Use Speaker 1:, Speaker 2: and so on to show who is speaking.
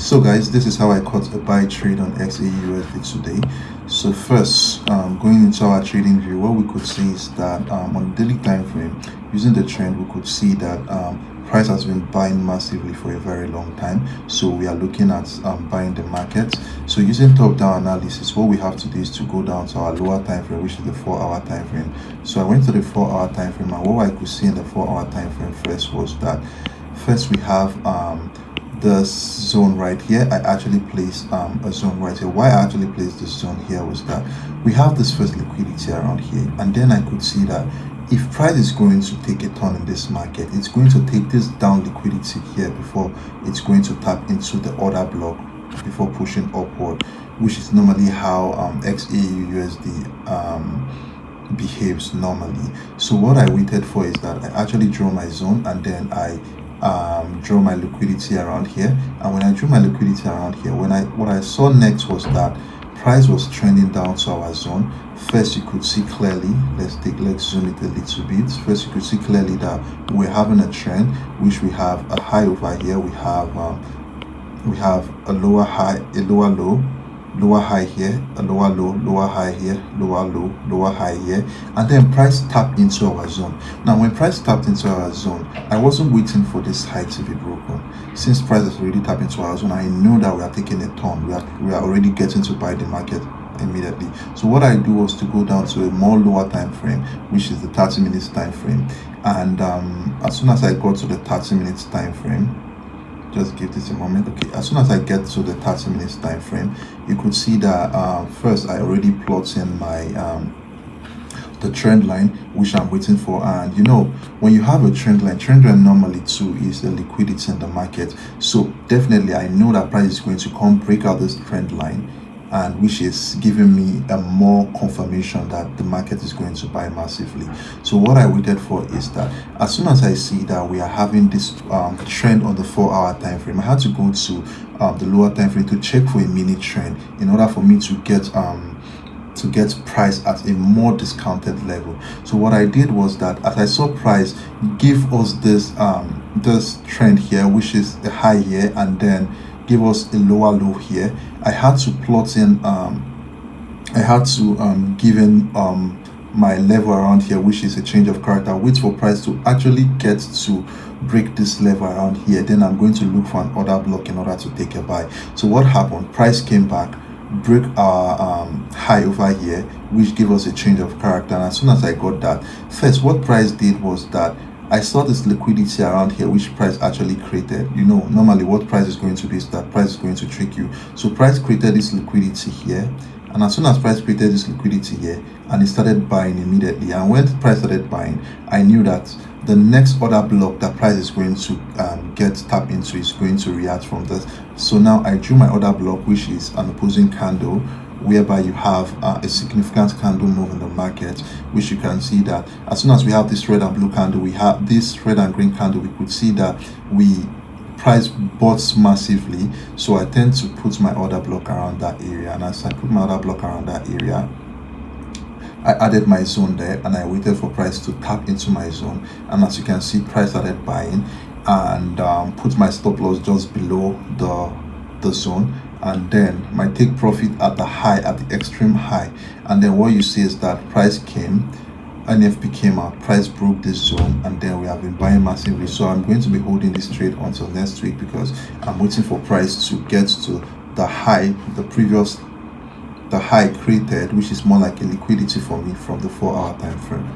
Speaker 1: So guys, this is how I caught a buy trade on XAUSD today. So first, going into our trading view, what we could see is that on the daily time frame, using the trend, we could see that price has been buying massively for a very long time. So we are looking at buying the market. So using top-down analysis, what we have to do is to go down to our lower time frame, which is the 4-hour time frame. So I went to the 4-hour time frame, and what I could see in the 4-hour time frame first was that first we have the zone right here. I actually placed a zone right here. Why I actually placed this zone here was that we have this first liquidity around here, and then I could see that if price is going to take a turn in this market, it's going to take this down liquidity here before it's going to tap into the order block before pushing upward, which is normally how XAUUSD behaves normally. So what I waited for is that I actually draw my zone, and then I draw my liquidity around here. And when I drew my liquidity around here, what I saw next was that price was trending down to our zone. First, you could see clearly, let's zoom it a little bit. First, you could see clearly that we're having a trend, which we have a high over here. We have a lower high, a lower low, lower high here, a lower low, lower high here, lower low, lower high here, and then price tapped into our zone. Now when price tapped into our zone, I wasn't waiting for this high to be broken. Since price has already tapped into our zone, I know that we are taking a turn. We are already getting to buy the market immediately. So what I do was to go down to a more lower time frame, which is the 30 minutes time frame. And as soon as I got to the 30 minutes time frame, just give this a moment. Okay, as soon as I get to the 30 minutes time frame, you could see that first I already plot in my the trend line, which I'm waiting for. And you know, when you have a trend line normally too is the liquidity in the market. So definitely I know that price is going to come break out this trend line, and which is giving me a more confirmation that the market is going to buy massively. So what I waited for is that as soon as I see that we are having this trend on the 4-hour time frame, I had to go to the lower time frame to check for a mini trend in order for me to get price at a more discounted level. So what I did was that as I saw price give us this this trend here, which is a high here, and then give us a lower low here, I had to plot in give in my level around here, which is a change of character, wait for price to actually get to break this level around here. Then I'm going to look for an order block in order to take a buy. So what happened? Price came back, break our high over here, which gave us a change of character. And as soon as I got that, first what price did was that I saw this liquidity around here, which price actually created. You know, normally what price is going to do is that price is going to trick you. So price created this liquidity here, and as soon as price created this liquidity here, and it started buying immediately. And when price started buying, I knew that the next order block that price is going to get tapped into is going to react from this. So now I drew my order block, which is an opposing candle, whereby you have a significant candle move in the market, which you can see that as soon as we have this red and blue candle, we have this red and green candle, we could see that price bought massively. So I tend to put my order block around that area, and as I put my order block around that area, I added my zone there, and I waited for price to tap into my zone. And as you can see, price started buying, and put my stop loss just below the zone, and then my take profit at the high, at the extreme high. And then what you see is that price came, NFP came out, price broke this zone, and then we have been buying massively. So I'm going to be holding this trade until next week, because I'm waiting for price to get to the high, the high created, which is more like a liquidity for me from the 4-hour time frame.